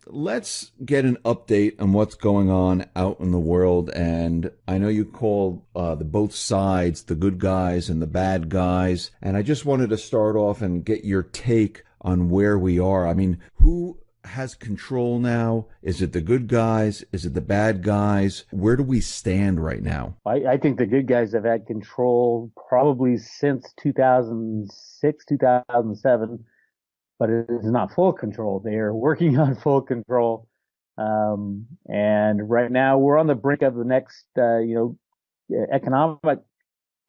let's get an update on what's going on out in the world. And I know you call the both sides the good guys and the bad guys. And I just wanted to start off and get your take on where we are. I mean, who has control now? Is it the good guys? Is it the bad guys? Where do we stand right now? I think the good guys have had control probably since 2006, 2007, but it is not full control. They are working on full control. And right now we're on the brink of the next, economic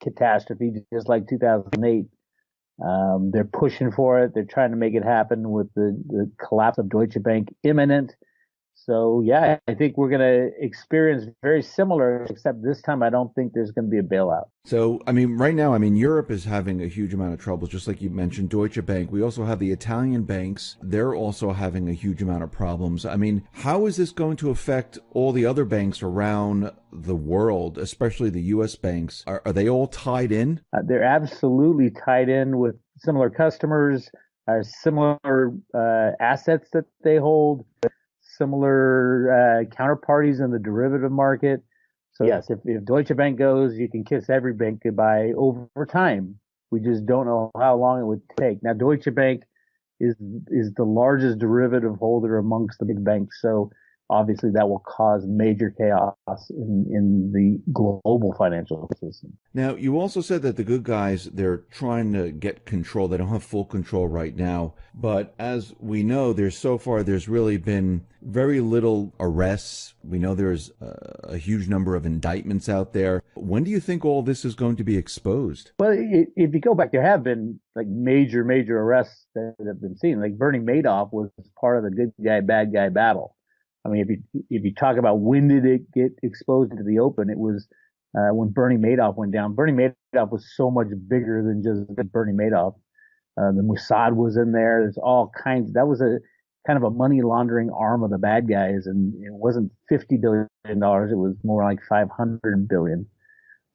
catastrophe, just like 2008. They're pushing for it. They're trying to make it happen with the collapse of Deutsche Bank imminent. So yeah, I think we're going to experience very similar, except this time I don't think there's going to be a bailout. So, I mean, right now, I mean, Europe is having a huge amount of trouble, just like you mentioned, Deutsche Bank. We also have the Italian banks. They're also having a huge amount of problems. I mean, how is this going to affect all the other banks around the world, especially the U.S. banks? Are they all tied in? They're absolutely tied in with similar customers, similar assets that they hold, similar counterparties in the derivative market. So yes, if Deutsche Bank goes, you can kiss every bank goodbye over time. We just don't know how long it would take. Now, Deutsche Bank is the largest derivative holder amongst the big banks, so obviously that will cause major chaos in the global financial system. Now, you also said that the good guys, they're trying to get control. They don't have full control right now. But as we know, there's really been very little arrests. We know there's a huge number of indictments out there. When do you think all this is going to be exposed? Well, if you go back, there have been like major arrests that have been seen. Like Bernie Madoff was part of the good guy, bad guy battle. I mean, if you talk about when did it get exposed into the open, it was when Bernie Madoff went down. Bernie Madoff was so much bigger than just Bernie Madoff. The Mossad was in there. There's all kinds. That was a kind of a money laundering arm of the bad guys, and it wasn't $50 billion. It was more like 500 billion.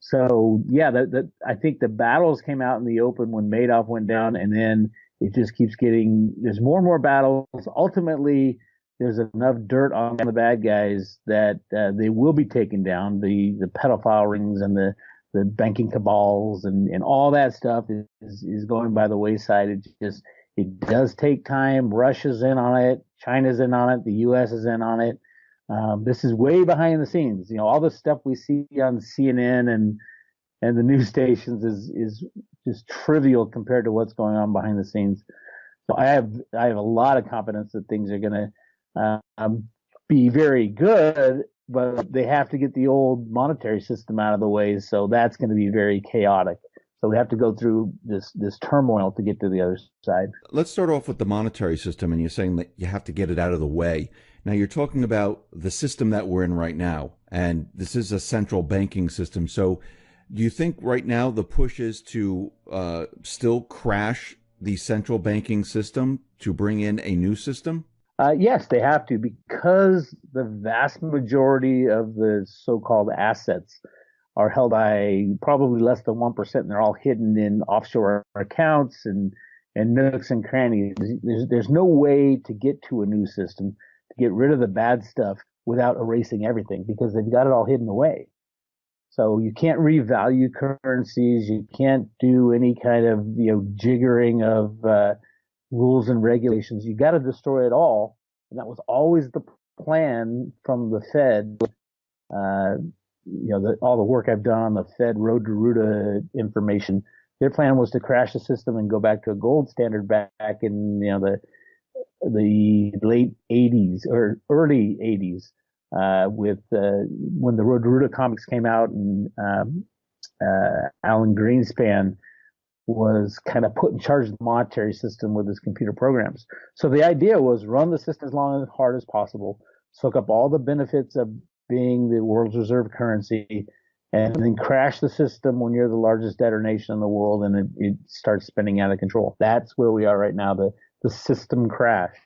So yeah, I think the battles came out in the open when Madoff went down, and then it just keeps getting. There's more and more battles. Ultimately, there's enough dirt on the bad guys that they will be taken down. The pedophile rings and the banking cabals and all that stuff is going by the wayside. It does take time. Russia's in on it. China's in on it. The U.S. is in on it. This is way behind the scenes. You know, all the stuff we see on CNN and the news stations is just trivial compared to what's going on behind the scenes. So I have a lot of confidence that things are going to be very good, but they have to get the old monetary system out of the way. So that's going to be very chaotic. So we have to go through this turmoil to get to the other side. Let's start off with the monetary system, and you're saying that you have to get it out of the way. Now, you're talking about the system that we're in right now, and this is a central banking system. So do you think right now the push is to still crash the central banking system to bring in a new system? Yes, they have to because the vast majority of the so-called assets are held by probably less than 1%, and they're all hidden in offshore accounts and nooks and crannies. There's no way to get to a new system to get rid of the bad stuff without erasing everything because they've got it all hidden away. So you can't revalue currencies. You can't do any kind of jiggering of rules and regulations. You got to destroy it all, and that was always the plan from the Fed. All the work I've done on the Fed Road to Ruta information. Their plan was to crash the system and go back to a gold standard back in the late 80s or early 80s with when the Road to Ruta comics came out and Alan Greenspan was kind of put in charge of the monetary system with his computer programs. So the idea was run the system as long and hard as possible, soak up all the benefits of being the world's reserve currency, and then crash the system when you're the largest debtor nation in the world and it starts spinning out of control. That's where we are right now, the system crash.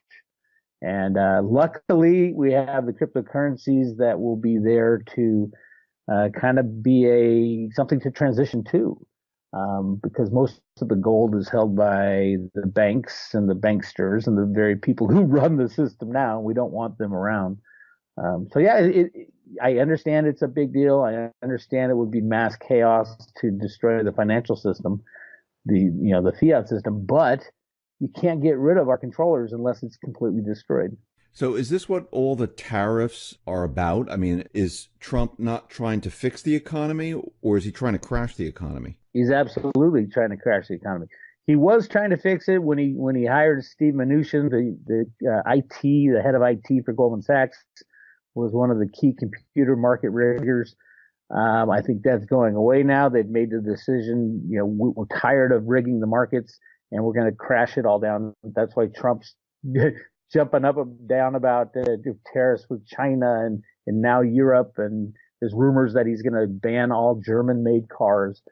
And luckily, we have the cryptocurrencies that will be there to kind of be something to transition to. because most of the gold is held by the banks and the banksters and the very people who run the system now. We don't want them around. So yeah, I understand it's a big deal. I understand it would be mass chaos to destroy the financial system, the fiat system, but you can't get rid of our controllers unless it's completely destroyed. So is this what all the tariffs are about? I mean, is Trump not trying to fix the economy, or is he trying to crash the economy? He's absolutely trying to crash the economy. He was trying to fix it when he hired Steve Mnuchin, the head of IT for Goldman Sachs, was one of the key computer market riggers. I think that's going away now. They've made the decision. We're tired of rigging the markets, and we're going to crash it all down. That's why Trump's jumping up and down about tariffs with China and now Europe. And there's rumors that he's going to ban all German-made cars.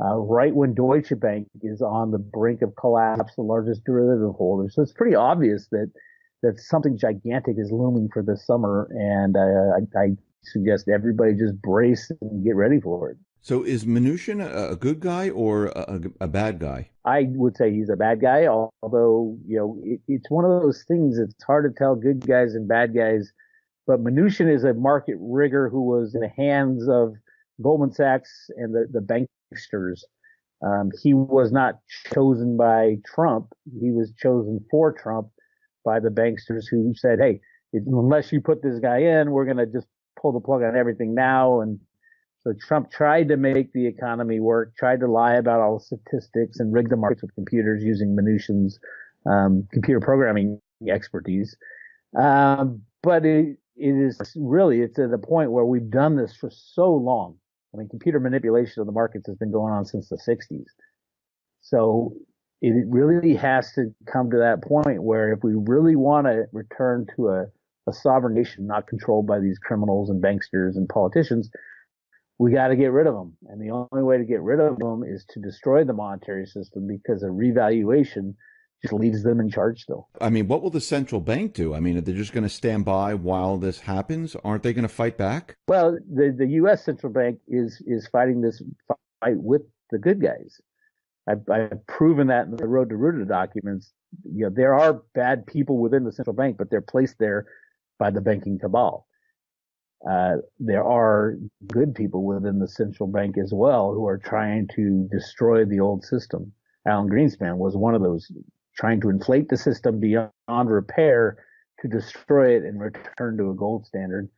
Right when Deutsche Bank is on the brink of collapse, the largest derivative holder. So it's pretty obvious that something gigantic is looming for this summer, and I suggest everybody just brace and get ready for it. So is Mnuchin a good guy or a bad guy? I would say he's a bad guy, although it's one of those things. It's hard to tell good guys and bad guys. But Mnuchin is a market rigger who was in the hands of Goldman Sachs and the banksters. He was not chosen by Trump. He was chosen for Trump by the banksters who said, hey, unless you put this guy in, we're going to just pull the plug on everything now. And so Trump tried to make the economy work, tried to lie about all the statistics and rig the markets with computers using Mnuchin's computer programming expertise. But it's at a point where we've done this for so long. I mean, computer manipulation of the markets has been going on since the 60s. So it really has to come to that point where if we really want to return to a sovereign nation not controlled by these criminals and banksters and politicians, we got to get rid of them. And the only way to get rid of them is to destroy the monetary system, because a revaluation just leaves them in charge still. I mean, what will the central bank do? I mean, are they just going to stand by while this happens? Aren't they going to fight back? Well, the U.S. central bank is fighting this fight with the good guys. I've proven that in the Road to Rooted documents. There are bad people within the central bank, but they're placed there by the banking cabal. There are good people within the central bank as well who are trying to destroy the old system. Alan Greenspan was one of those, trying to inflate the system beyond repair to destroy it and return to a gold standard.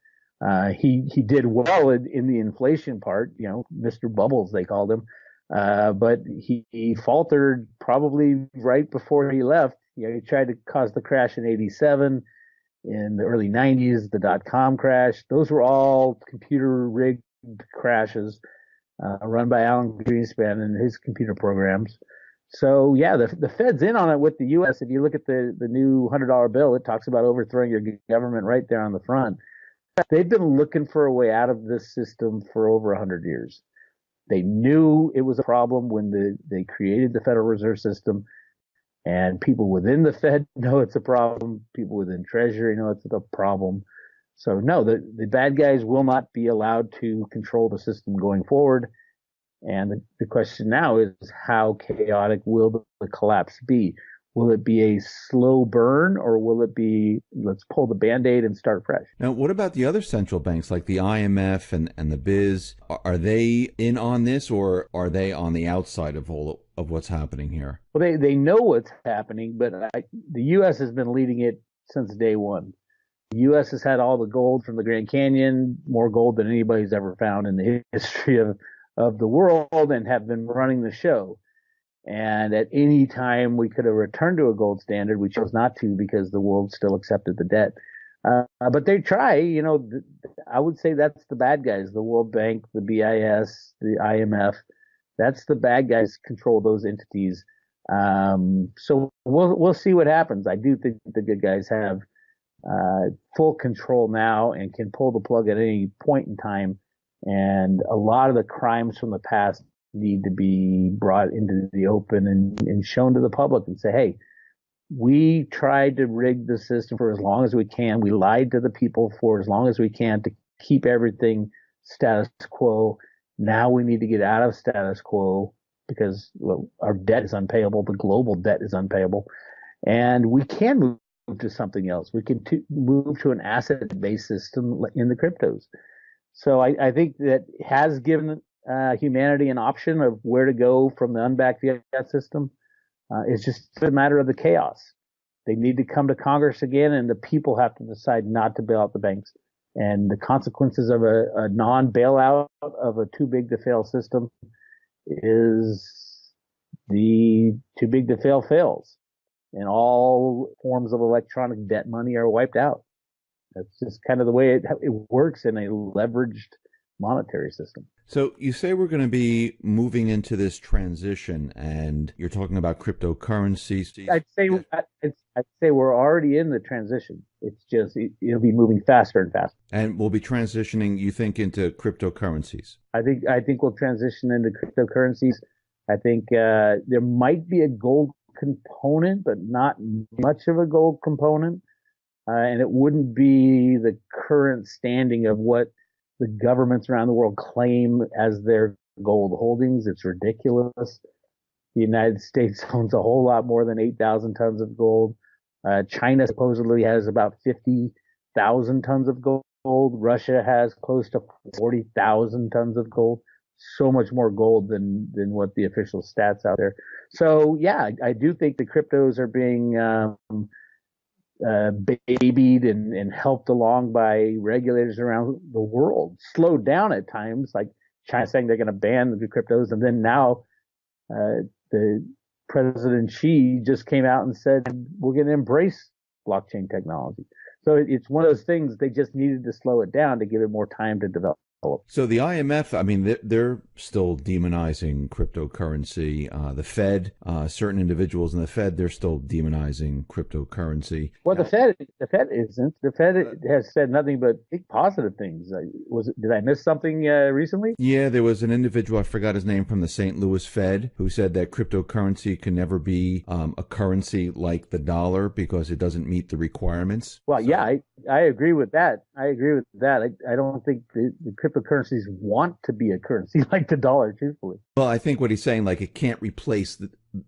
He did well in the inflation part, Mr. Bubbles, they called him. But he faltered probably right before he left. He tried to cause the crash in '87. In the early 90s, the dot-com crash. Those were all computer-rigged crashes run by Alan Greenspan and his computer programs. So, yeah, the Fed's in on it with the U.S. If you look at the new $100 bill, it talks about overthrowing your government right there on the front. They've been looking for a way out of this system for over 100 years. They knew it was a problem when they created the Federal Reserve System. And people within the Fed know it's a problem. People within Treasury know it's a problem. So no, the bad guys will not be allowed to control the system going forward. And the question now is, how chaotic will the collapse be? Will it be a slow burn, or will it be, let's pull the Band-Aid and start fresh? Now, what about the other central banks like the IMF and the BIS? Are they in on this, or are they on the outside of all of what's happening here? Well, they know what's happening, but the U.S. has been leading it since day one. The U.S. has had all the gold from the Grand Canyon, more gold than anybody's ever found in the history of the world, and have been running the show. And at any time we could have returned to a gold standard. We chose not to because the world still accepted the debt. But they try, I would say that's the bad guys, the World Bank, the BIS, the IMF. That's the bad guys control those entities. So we'll see what happens. I do think the good guys have full control now and can pull the plug at any point in time. And a lot of the crimes from the past need to be brought into the open and shown to the public and say, hey, we tried to rig the system for as long as we can. We lied to the people for as long as we can to keep everything status quo. Now we need to get out of status quo because our debt is unpayable. The global debt is unpayable. And we can move to something else. We can move to an asset-based system in the cryptos. So I think that has given humanity an option of where to go from the unbacked fiat system. It's just a matter of the chaos. They need to come to Congress again, and the people have to decide not to bail out the banks. And the consequences of a non-bailout of a too-big-to-fail system is the too-big-to-fail fails. And all forms of electronic debt money are wiped out. That's just kind of the way it works in a leveraged monetary system. So you say we're going to be moving into this transition, and you're talking about cryptocurrencies. I'd say we're already in the transition. It's just it'll be moving faster and faster. And we'll be transitioning, you think, into cryptocurrencies? I think we'll transition into cryptocurrencies. I think there might be a gold component, but not much of a gold component. And it wouldn't be the current standing of what the governments around the world claim as their gold holdings. It's ridiculous. The United States owns a whole lot more than 8,000 tons of gold. China supposedly has about 50,000 tons of gold. Russia has close to 40,000 tons of gold. So much more gold than what the official stats out there. So yeah, I do think the cryptos are being babied and helped along by regulators around the world. Slowed down at times, like China saying they're going to ban the cryptos, and then now the President Xi just came out and said we're going to embrace blockchain technology. So it's one of those things they just needed to slow it down to give it more time to develop. So the IMF, I mean, they're still demonizing cryptocurrency. The Fed, certain individuals in the Fed, they're still demonizing cryptocurrency. Well, the Fed isn't. The Fed has said nothing but big positive things. Did I miss something recently? Yeah, there was an individual, I forgot his name, from the St. Louis Fed, who said that cryptocurrency can never be a currency like the dollar because it doesn't meet the requirements. Well, so, yeah, I agree with that. I don't think the cryptocurrencies want to be a currency like the dollar, truthfully. Well, I think what he's saying, like, it can't replace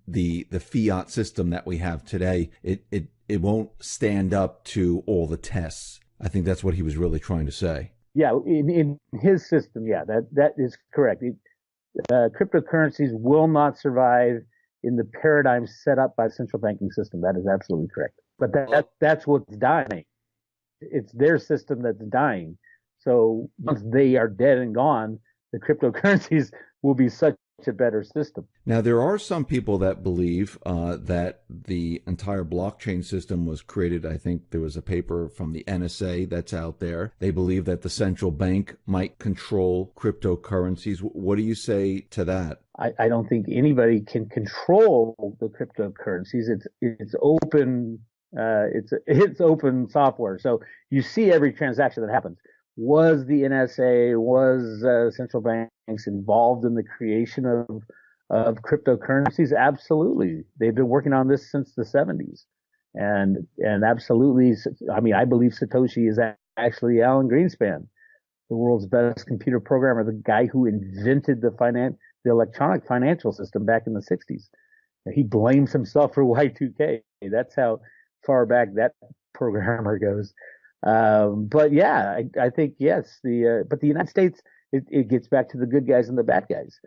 the fiat system that we have today. It won't stand up to all the tests. I think that's what he was really trying to say. Yeah, in his system, yeah, that is correct. Cryptocurrencies will not survive in the paradigm set up by the central banking system. That is absolutely correct. But that's what's dying. It's their system that's dying. So once they are dead and gone, the cryptocurrencies will be such a better system. Now, there are some people that believe that the entire blockchain system was created. I think there was a paper from the NSA that's out there. They believe that the central bank might control cryptocurrencies. What do you say to that? I don't think anybody can control the cryptocurrencies. It's open. It's open software. So you see every transaction that happens. Was the NSA, was central banks involved in the creation of cryptocurrencies? Absolutely. They've been working on this since the 70s. And absolutely, I mean, I believe Satoshi is actually Alan Greenspan, the world's best computer programmer, the guy who invented the electronic financial system back in the 60s. He blames himself for Y2K. That's how far back that programmer goes. But yeah, I think yes. But the United States, it gets back to the good guys and the bad guys.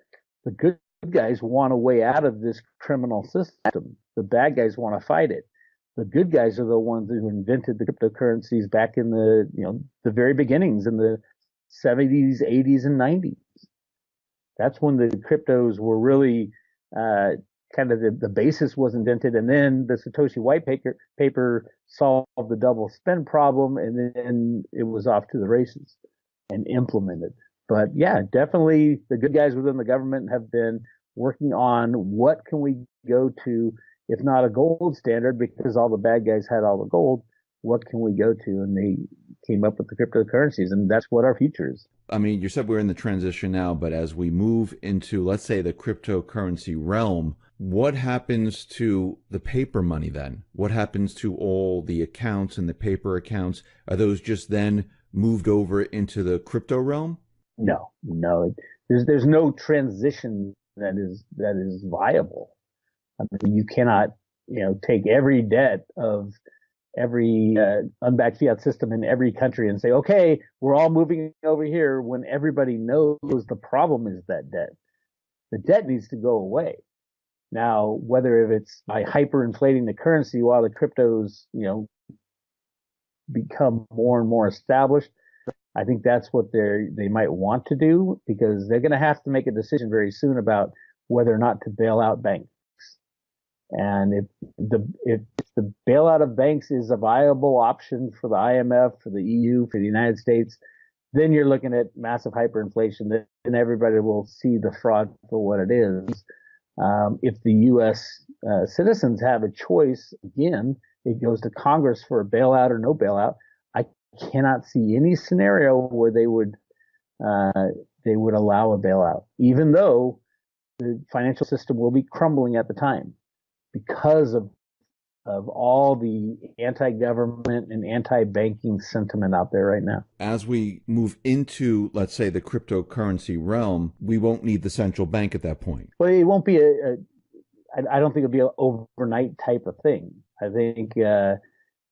The good guys want a way out of this criminal system. The bad guys want to fight it. The good guys are the ones who invented the cryptocurrencies back in the very beginnings in the 70s, 80s, and 90s. That's when the cryptos were really kind of the basis was invented, and then the Satoshi white paper solved the double spend problem, and then it was off to the races and implemented. But yeah, definitely the good guys within the government have been working on what can we go to, if not a gold standard, because all the bad guys had all the gold, what can we go to? And they came up with the cryptocurrencies, and that's what our future is. I mean, you said we're in the transition now, but as we move into, let's say, the cryptocurrency realm, what happens to the paper money then? What happens to all the accounts and the paper accounts? Are those just then moved over into the crypto realm? No. There's no transition that is viable. I mean, you cannot, take every debt of every unbacked fiat system in every country and say, okay, we're all moving over here when everybody knows the problem is that debt. The debt needs to go away. Now, whether if it's by hyperinflating the currency while the cryptos, become more and more established, I think that's what they might want to do because they're going to have to make a decision very soon about whether or not to bail out banks. And if the bailout of banks is a viable option for the IMF, for the EU, for the United States, then you're looking at massive hyperinflation. Then everybody will see the fraud for what it is. If the U.S. Citizens have a choice, again, it goes to Congress for a bailout or no bailout. I cannot see any scenario where they would allow a bailout, even though the financial system will be crumbling at the time because of all the anti-government and anti-banking sentiment out there right now. As we move into, let's say, the cryptocurrency realm, we won't need the central bank at that point. Well, it won't be I don't think it'll be an overnight type of thing. I think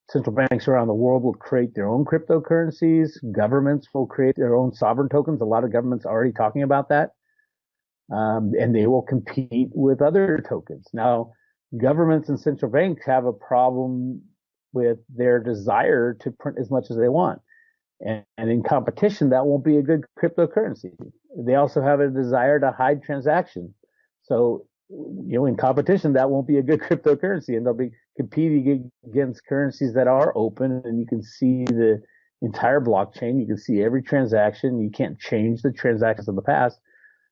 central banks around the world will create their own cryptocurrencies. Governments will create their own sovereign tokens. A lot of governments are already talking about that. And they will compete with other tokens. Now, governments and central banks have a problem with their desire to print as much as they want. And in competition, that won't be a good cryptocurrency. They also have a desire to hide transactions. So, in competition, that won't be a good cryptocurrency. And they'll be competing against currencies that are open and you can see the entire blockchain. You can see every transaction. You can't change the transactions of the past.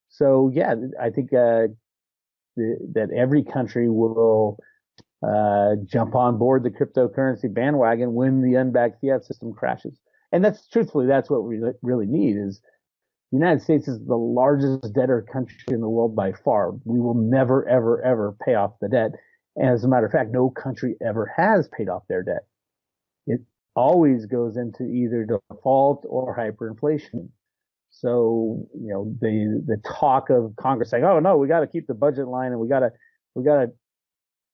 So, yeah, I think that every country will jump on board the cryptocurrency bandwagon when the unbacked fiat system crashes. And that's what we really need is the United States is the largest debtor country in the world by far. We will never, ever, ever pay off the debt. And as a matter of fact, no country ever has paid off their debt. It always goes into either default or hyperinflation. So, the talk of Congress saying, "Oh no, we got to keep the budget line and we got to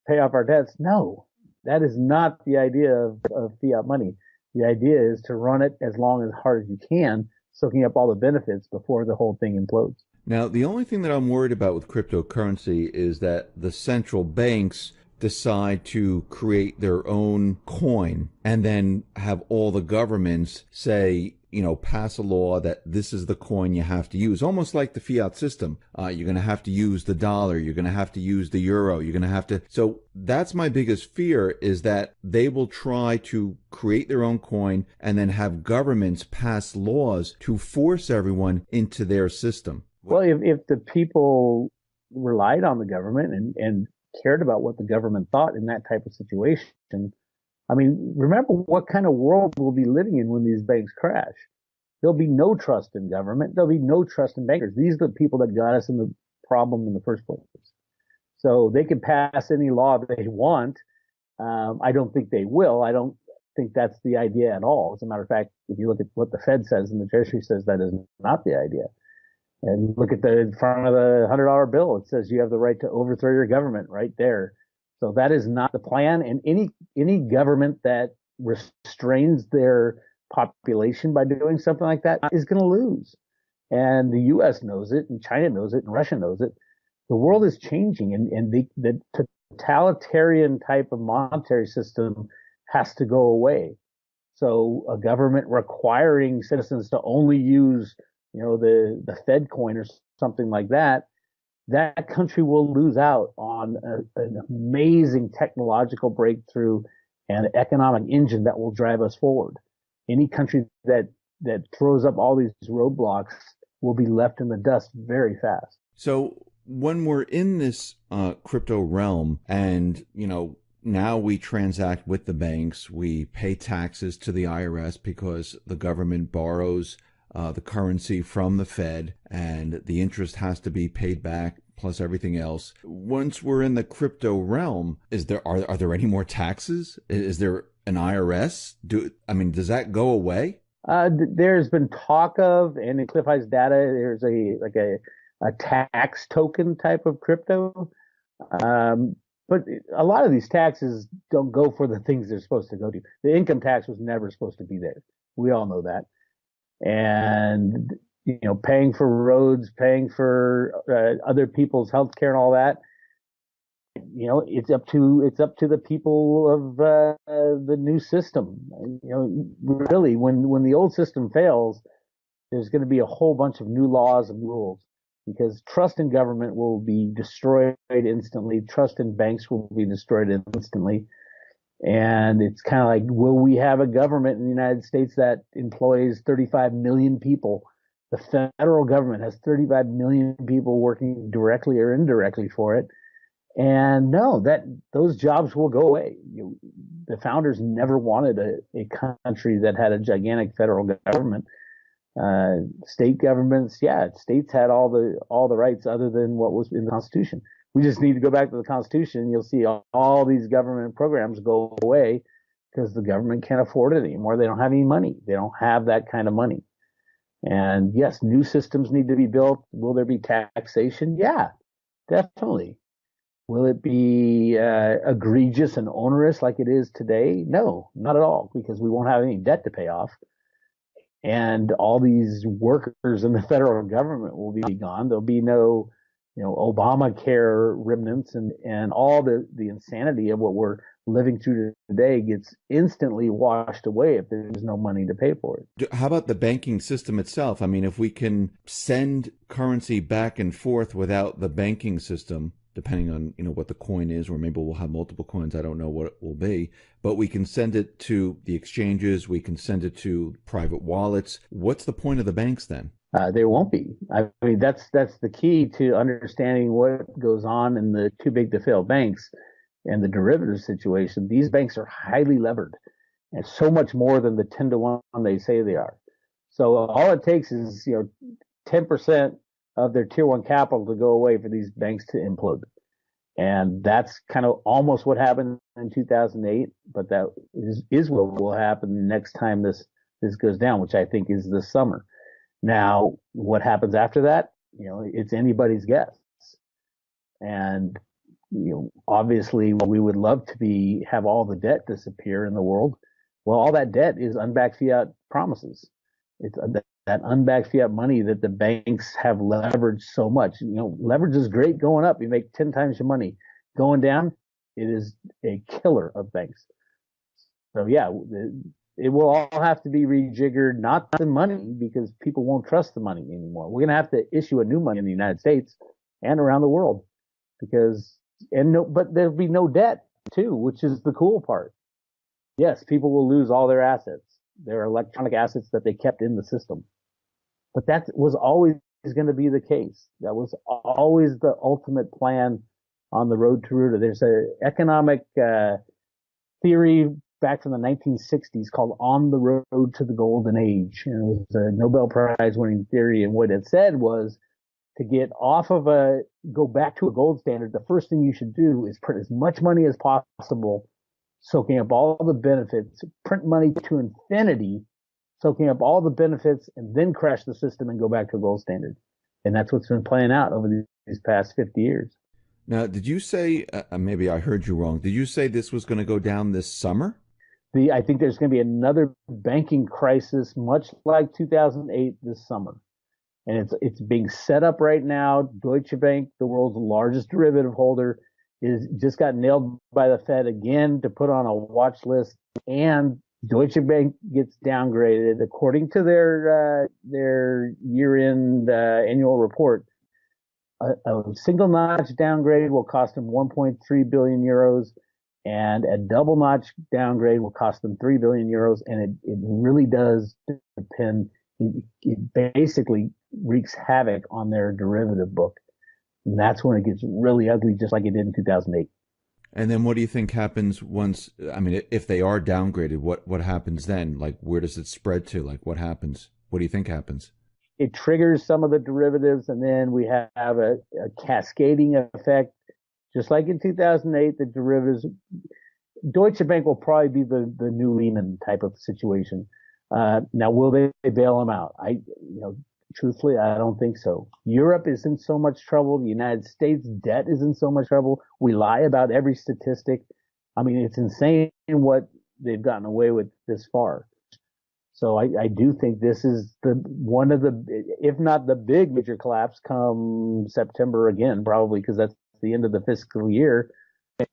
pay off our debts." No, that is not the idea of fiat money. The idea is to run it as long as hard as you can, soaking up all the benefits before the whole thing implodes. Now, the only thing that I'm worried about with cryptocurrency is that the central banks decide to create their own coin and then have all the governments say, pass a law that this is the coin you have to use. Almost like the fiat system. You're going to have to use the dollar. You're going to have to use the euro. You're going to have to. So that's my biggest fear is that they will try to create their own coin and then have governments pass laws to force everyone into their system. Well, if the people relied on the government and cared about what the government thought in that type of situation, I mean, remember what kind of world we'll be living in when these banks crash. There'll be no trust in government. There'll be no trust in bankers. These are the people that got us in the problem in the first place. So they can pass any law they want. I don't think they will. I don't think that's the idea at all. As a matter of fact, if you look at what the Fed says and the Treasury says, that is not the idea. And look at the front of the $100 bill. It says you have the right to overthrow your government right there. So that is not the plan. And any government that restrains their population by doing something like that is going to lose. And the U.S. knows it, and China knows it, and Russia knows it. The world is changing, and the totalitarian type of monetary system has to go away. So a government requiring citizens to only use, the Fed coin or something like that, that country will lose out on an amazing technological breakthrough and economic engine that will drive us forward. Any country that throws up all these roadblocks will be left in the dust very fast. So when we're in this crypto realm and, now we transact with the banks, we pay taxes to the IRS because the government borrows the currency from the Fed and the interest has to be paid back plus everything else. Once we're in the crypto realm, are there any more taxes? Is there an IRS? Does that go away? There's been talk of, and in Cliff High's data, there's a a tax token type of crypto. Um, but a lot of these taxes don't go for the things they're supposed to go to. The income tax was never supposed to be there. We all know that. And paying for roads, paying for other people's health care and all that, it's up to the people of the new system. Really, when the old system fails, there's going to be a whole bunch of new laws and rules because trust in government will be destroyed instantly. Trust in banks will be destroyed instantly. And it's kind of like, will we have a government in the United States that employs 35 million people? The federal government has 35 million people working directly or indirectly for it. And no, those jobs will go away. The founders never wanted a country that had a gigantic federal government. State governments, yeah, states had all the rights other than what was in the Constitution. We just need to go back to the Constitution. You'll see all these government programs go away because the government can't afford it anymore. They don't have any money. They don't have that kind of money. And yes, new systems need to be built. Will there be taxation? Yeah, definitely. Will it be egregious and onerous like it is today? No, not at all, because we won't have any debt to pay off. And all these workers in the federal government will be gone. There'll be no, Obamacare remnants and all the insanity of what we're living through today gets instantly washed away if there's no money to pay for it. How about the banking system itself? I mean, if we can send currency back and forth without the banking system, depending on what the coin is, or maybe we'll have multiple coins. I don't know what it will be, but we can send it to the exchanges. We can send it to private wallets. What's the point of the banks then? There won't be. I mean, that's the key to understanding what goes on in the too big to fail banks and the derivative situation. These banks are highly levered, and so much more than the 10-to-1 they say they are. So all it takes is 10% of their tier 1 capital to go away for these banks to implode. And that's kind of almost what happened in 2008, but that is what will happen next time this goes down, which I think is this summer. Now, what happens after that? It's anybody's guess. And obviously, we would love to have all the debt disappear in the world. Well, all that debt is unbacked fiat promises. It's that unbacked fiat money that the banks have leveraged so much. Leverage is great going up. You make 10 times your money. Going down, it is a killer of banks. So yeah, it will all have to be rejiggered, not the money, because people won't trust the money anymore. We're going to have to issue a new money in the United States and around the world but there'll be no debt too, which is the cool part. Yes, people will lose all their assets, their electronic assets that they kept in the system. But that was always going to be the case. That was always the ultimate plan on the road to Ruta. There's an economic theory back from the 1960s called On the Road to the Golden Age. And it was a Nobel Prize winning theory. And what it said was to go back to a gold standard, the first thing you should do is print as much money as possible, soaking up all the benefits, print money to infinity, soaking up all the benefits, and then crash the system and go back to a gold standard. And that's what's been playing out over these past 50 years. Now, did you say, maybe I heard you wrong, did you say this was going to go down this summer? I think there's going to be another banking crisis, much like 2008 this summer. And it's being set up right now. Deutsche Bank, the world's largest derivative holder, just got nailed by the Fed again to put on a watch list, and Deutsche Bank gets downgraded according to their year-end annual report. A single notch downgrade will cost them 1.3 billion euros, and a double notch downgrade will cost them 3 billion euros. And it really does depend. It basically wreaks havoc on their derivative book. And that's when it gets really ugly, just like it did in 2008. And then what do you think happens once, I mean, if they are downgraded, what happens then? Like, where does it spread to? Like, what happens? What do you think happens? It triggers some of the derivatives, and then we have a cascading effect. Just like in 2008, the derivatives, Deutsche Bank will probably be the new Lehman type of situation. Now, will they bail them out? Truthfully, I don't think so. Europe is in so much trouble. The United States debt is in so much trouble. We lie about every statistic. I mean, it's insane what they've gotten away with this far. So I do think this is the one of the, if not the big major collapse come September again, probably because that's the end of the fiscal year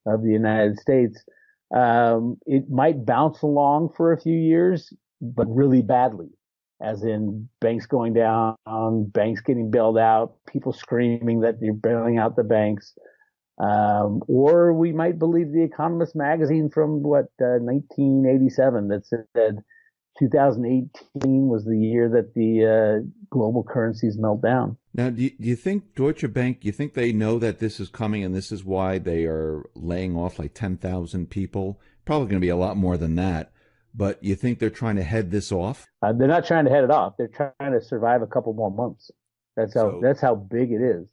of the United States. It might bounce along for a few years, but really badly, as in banks going down, banks getting bailed out, people screaming that you're bailing out the banks. Or we might believe the Economist magazine from 1987 that said 2018 was the year that the global currencies melt down. Now, do you think Deutsche Bank, you think they know that this is coming and this is why they are laying off like 10,000 people? Probably going to be a lot more than that. But you think they're trying to head this off? They're not trying to head it off. They're trying to survive a couple more months. That's how big it is.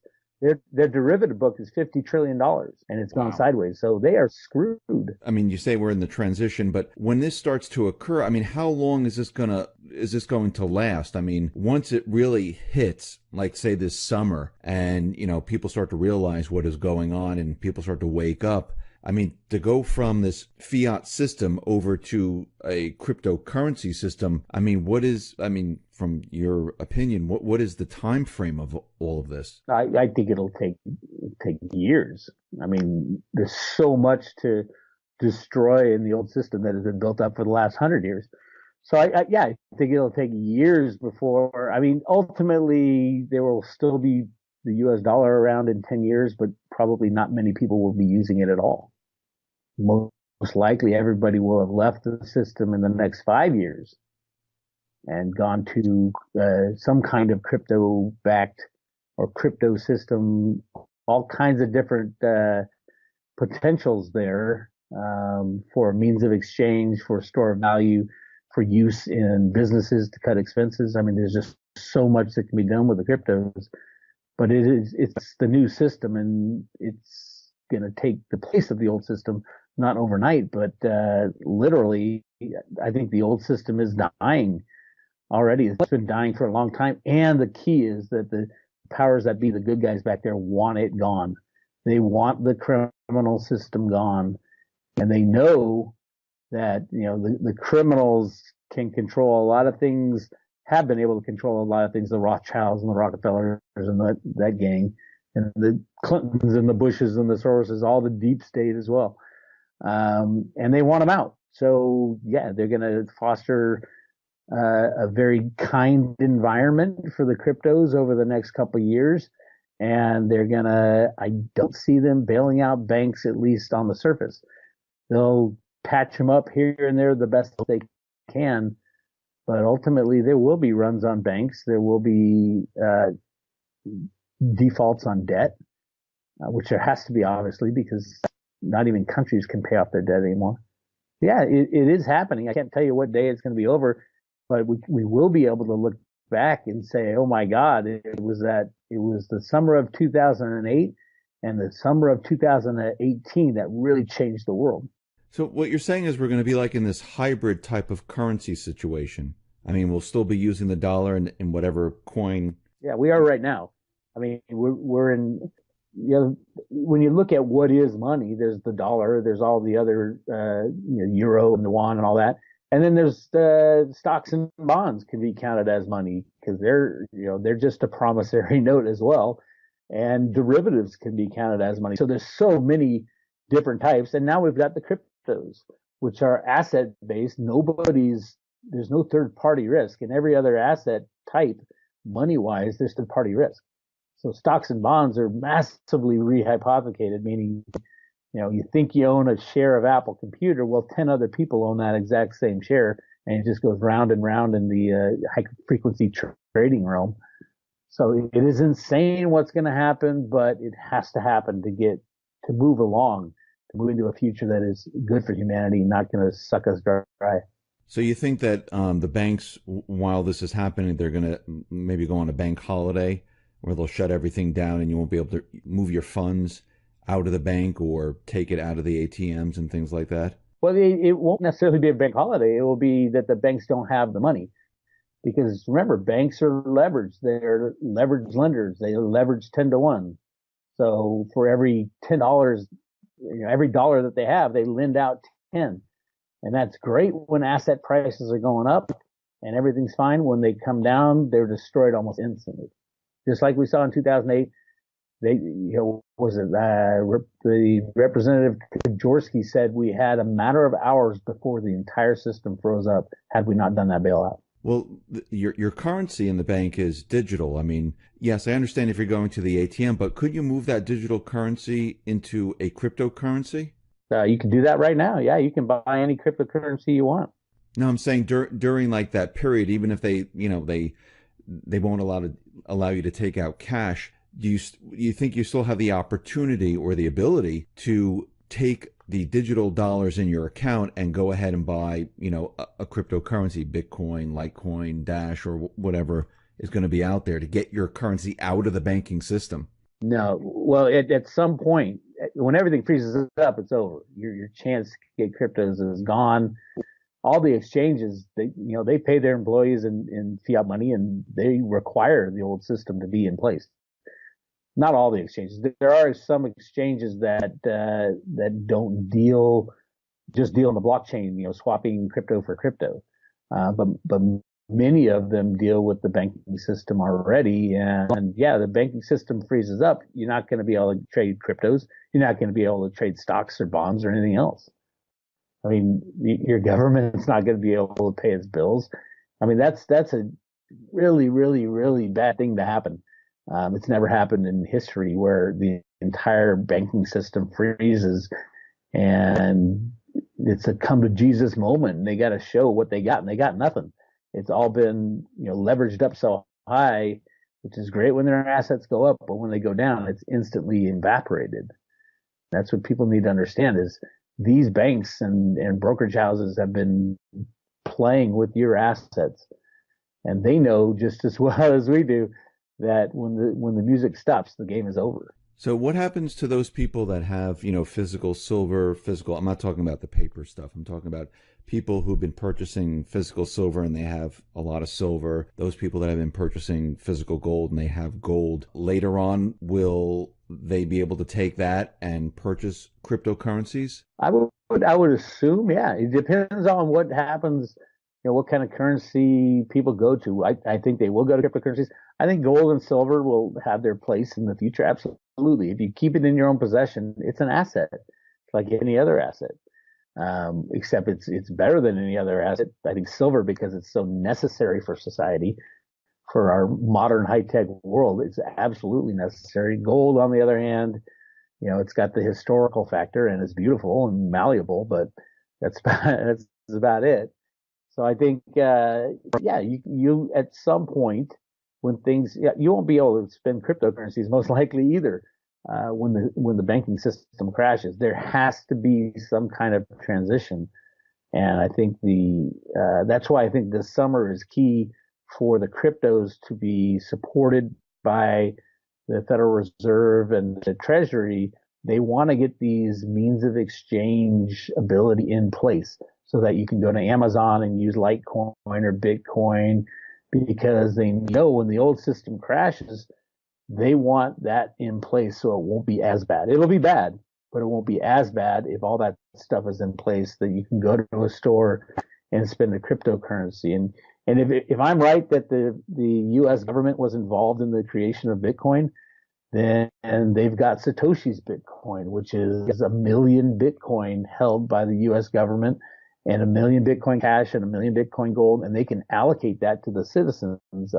Their derivative book is $50 trillion and it's gone sideways. So they are screwed. I mean, you say we're in the transition, but when this starts to occur, I mean, how long is this going to last? I mean, once it really hits, like say this summer, and people start to realize what is going on and people start to wake up. I mean, to go from this fiat system over to a cryptocurrency system, I mean, from your opinion, what is the time frame of all of this? I think it'll take years. I mean, there's so much to destroy in the old system that has been built up for the last 100 years. So I think it'll take years before. I mean, ultimately there will still be the U.S. dollar around in 10 years, but probably not many people will be using it at all. Most likely everybody will have left the system in the next 5 years and gone to some kind of crypto backed or crypto system, all kinds of different potentials there for means of exchange, for store of value, for use in businesses to cut expenses. I mean, there's just so much that can be done with the cryptos, but it's the new system and it's going to take the place of the old system, not overnight, but literally. I think the old system is dying already. It's been dying for a long time. And the key is that the powers that be, the good guys back there, want it gone. They want the criminal system gone. And they know that, the criminals can control a lot of things, have been able to control a lot of things, the Rothschilds and the Rockefellers and that gang, and the Clintons and the Bushes and the Soroses, all the deep state as well. And they want them out. So yeah, they're going to foster a very kind environment for the cryptos over the next couple of years. And I don't see them bailing out banks, at least on the surface. They'll patch them up here and there the best they can. But ultimately, there will be runs on banks. There will be defaults on debt, which there has to be, obviously, because not even countries can pay off their debt anymore. Yeah, it is happening. I can't tell you what day it's going to be over, but we will be able to look back and say, oh my God, it was the summer of 2008 and the summer of 2018 that really changed the world. So what you're saying is we're going to be like in this hybrid type of currency situation. I mean, we'll still be using the dollar and whatever coin. Yeah, we are right now. I mean, we're in, when you look at what is money, there's the dollar, there's all the other, euro and the yuan and all that. And then there's stocks and bonds can be counted as money because they're just a promissory note as well. And derivatives can be counted as money. So there's so many different types. And now we've got the cryptos, which are asset based. There's no third party risk. In every other asset type, money wise, there's third party risk. So stocks and bonds are massively rehypothecated, meaning, you think you own a share of Apple Computer. Well, 10 other people own that exact same share, and it just goes round and round in the high frequency trading realm. So it is insane what's going to happen, but it has to happen to move along, to move into a future that is good for humanity, not going to suck us dry. So you think that the banks, while this is happening, they're going to maybe go on a bank holiday where they'll shut everything down and you won't be able to move your funds out of the bank or take it out of the ATMs and things like that? Well, it won't necessarily be a bank holiday. It will be that the banks don't have the money. Because remember, banks are leveraged. They're leveraged lenders. They leverage 10 to 1. So for every $10, every dollar that they have, they lend out 10. And that's great when asset prices are going up and everything's fine. When they come down, they're destroyed almost instantly. Just like we saw in 2008, was it the representative Jaworski said we had a matter of hours before the entire system froze up had we not done that bailout. Well, your currency in the bank is digital. I mean, yes, I understand if you're going to the ATM, but could you move that digital currency into a cryptocurrency? You can do that right now. Yeah, you can buy any cryptocurrency you want. No, I'm saying during like that period, even if they won't allow you to take out cash, do you think you still have the opportunity or the ability to take the digital dollars in your account and go ahead and buy, a cryptocurrency, Bitcoin, Litecoin, Dash, or whatever is going to be out there to get your currency out of the banking system? No, well, at some point, when everything freezes up, it's over. Your chance to get cryptos is gone. All the exchanges, they pay their employees in fiat money, and they require the old system to be in place. Not all the exchanges. There are some exchanges that don't just deal in the blockchain, swapping crypto for crypto. But many of them deal with the banking system already. And yeah, the banking system freezes up. You're not going to be able to trade cryptos. You're not going to be able to trade stocks or bonds or anything else. I mean, your government's not going to be able to pay its bills. I mean, that's a really, really, really bad thing to happen. It's never happened in history where the entire banking system freezes, and it's a come to Jesus moment. And they got to show what they got, and they got nothing. It's all been, leveraged up so high, which is great when their assets go up, but when they go down, it's instantly evaporated. That's what people need to understand is these banks and brokerage houses have been playing with your assets, and they know just as well as we do that when the music stops, the game is over. So what happens to those people that have, physical silver, I'm not talking about the paper stuff. I'm talking about people who've been purchasing physical silver and they have a lot of silver. Those people that have been purchasing physical gold and they have gold. Later on, will they be able to take that and purchase cryptocurrencies? I would assume, yeah. It depends on what happens, what kind of currency people go to. I think they will go to cryptocurrencies. I think gold and silver will have their place in the future. Absolutely. If you keep it in your own possession, it's an asset, like any other asset. Except it's better than any other asset. I think silver, because it's so necessary for society, for our modern high tech world, it's absolutely necessary. Gold, on the other hand, it's got the historical factor and it's beautiful and malleable, but that's about it. So I think, yeah, you at some point when you won't be able to spend cryptocurrencies most likely either. When the banking system crashes, there has to be some kind of transition, and I think that's why I think this summer is key for the cryptos to be supported by the Federal Reserve and the Treasury. They want to get these means of exchange ability in place so that you can go to Amazon and use Litecoin or Bitcoin, because they know when the old system crashes, they want that in place so it won't be as bad. It'll be bad, but it won't be as bad if all that stuff is in place that you can go to a store and spend a cryptocurrency. And if I'm right that the U.S. government was involved in the creation of Bitcoin, then they've got Satoshi's Bitcoin, which is 1 million Bitcoin held by the U.S. government, and 1 million Bitcoin cash and 1 million Bitcoin gold, and they can allocate that to the citizens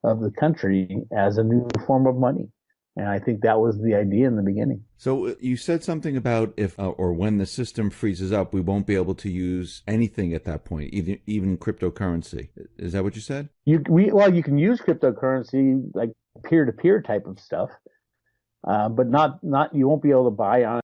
of the country as a new form of money. And I think that was the idea in the beginning. So you said something about if or when the system freezes up, we won't be able to use anything at that point, even cryptocurrency. Is that what you said? You can use cryptocurrency like peer-to-peer type of stuff, but not you won't be able to buy on